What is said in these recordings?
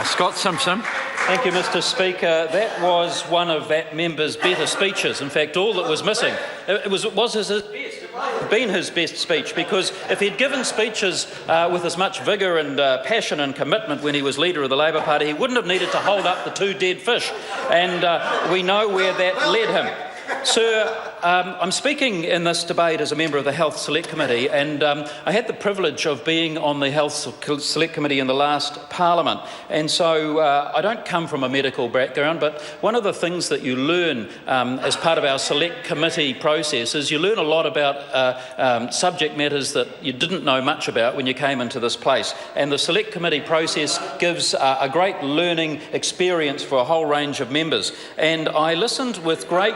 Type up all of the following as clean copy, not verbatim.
Scott Simpson. Thank you, Mr. Speaker. That was one of that member's better speeches. In fact, all that was missing, it was his best. It might have been his best speech, because if he'd given speeches with as much vigour and passion and commitment when he was leader of the Labour Party, he wouldn't have needed to hold up the two dead fish. And we know where that led him. Sir, I'm speaking in this debate as a member of the Health Select Committee, and I had the privilege of being on the Health Select Committee in the last Parliament, and so I don't come from a medical background, but one of the things that you learn as part of our Select Committee process is you learn a lot about subject matters that you didn't know much about when you came into this place, and the Select Committee process gives a great learning experience for a whole range of members, and I listened with great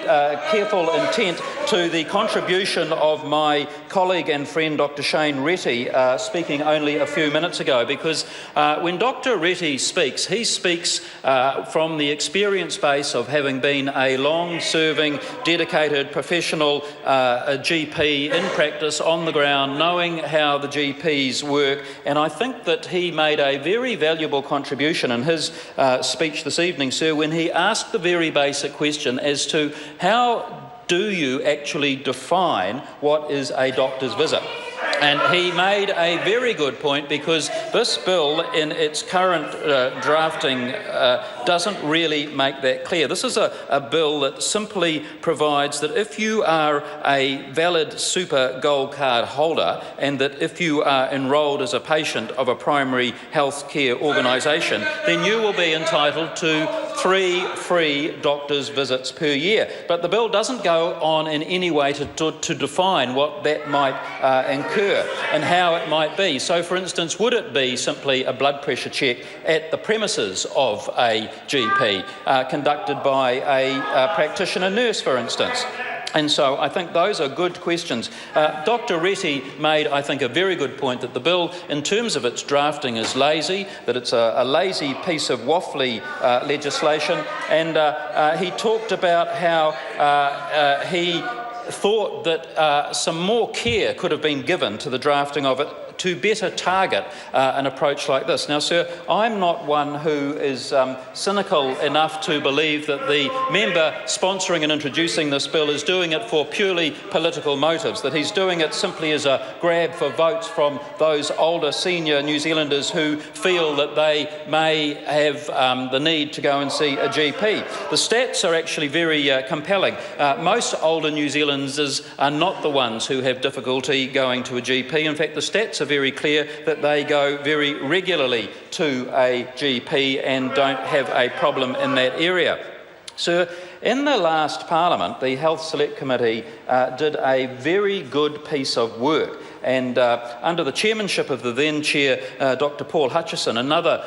careful intent to the contribution of my colleague and friend Dr. Shane Retty speaking only a few minutes ago, because when Dr. Retty speaks, he speaks from the experience base of having been a long-serving, dedicated, professional GP in practice on the ground, knowing how the GPs work, and I think that he made a very valuable contribution in his speech this evening, sir, when he asked the very basic question as to how do you actually define what is a doctor's visit? And he made a very good point, because this bill in its current drafting doesn't really make that clear. This is a bill that simply provides that if you are a valid SuperGold card holder, and that if you are enrolled as a patient of a primary health care organisation, then you will be entitled to 3 free doctor's visits per year. But the bill doesn't go on in any way to define what that might incur and how it might be. So, for instance, would it be simply a blood pressure check at the premises of a GP conducted by a practitioner nurse, for instance? And so I think those are good questions. Dr. Retty made, I think, a very good point that the bill, in terms of its drafting, is lazy, that it's a lazy piece of waffly legislation, and he talked about how he thought that some more care could have been given to the drafting of it to better target an approach like this. Now, sir, I'm not one who is cynical enough to believe that the member sponsoring and introducing this bill is doing it for purely political motives, that he's doing it simply as a grab for votes from those older senior New Zealanders who feel that they may have the need to go and see a GP. The stats are actually very compelling. Most older New Zealanders are not the ones who have difficulty going to a GP. In fact, the stats are very clear that they go very regularly to a GP and don't have a problem in that area. Sir, in the last Parliament, the Health Select Committee did a very good piece of work, and under the chairmanship of the then chair, Dr. Paul Hutchison, another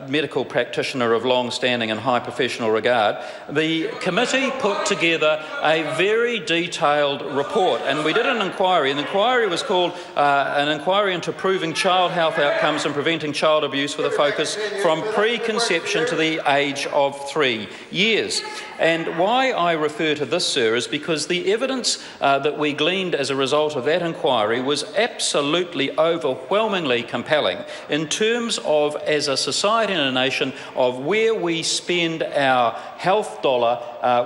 medical practitioner of long-standing and high professional regard, the committee put together a very detailed report, and we did an inquiry, and the inquiry was called an inquiry into improving child health outcomes and preventing child abuse, with a focus from preconception to the age of 3 years. And why I refer to this, sir, is because the evidence that we gleaned as a result of that inquiry was absolutely overwhelmingly compelling in terms of, as a society and a nation, of where we spend our health dollar.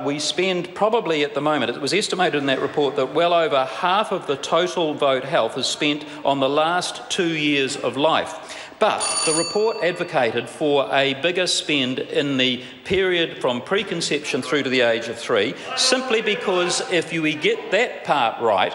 We spend probably at the moment, it was estimated in that report that well over half of the total vote health is spent on the last 2 years of life. But the report advocated for a bigger spend in the period from preconception through to the age of 3, simply because if you get that part right,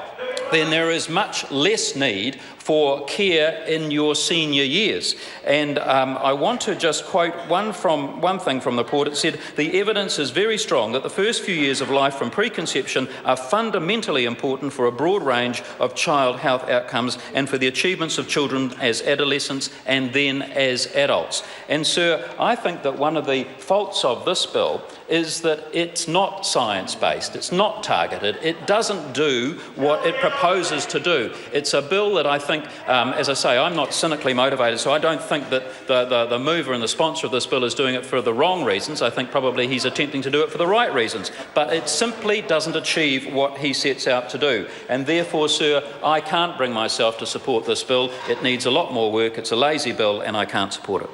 then there is much less need for care in your senior years. And I want to just quote one thing from the report. It said, the evidence is very strong that the first few years of life from preconception are fundamentally important for a broad range of child health outcomes and for the achievements of children as adolescents and then as adults. And sir, I think that one of the faults of this bill is that it's not science-based, it's not targeted, it doesn't do what it proposes to do. It's a bill that I think, as I say, I'm not cynically motivated, so I don't think that the mover and the sponsor of this bill is doing it for the wrong reasons. I think probably he's attempting to do it for the right reasons, but it simply doesn't achieve what he sets out to do. And therefore, sir, I can't bring myself to support this bill. It needs a lot more work, it's a lazy bill, and I can't support it.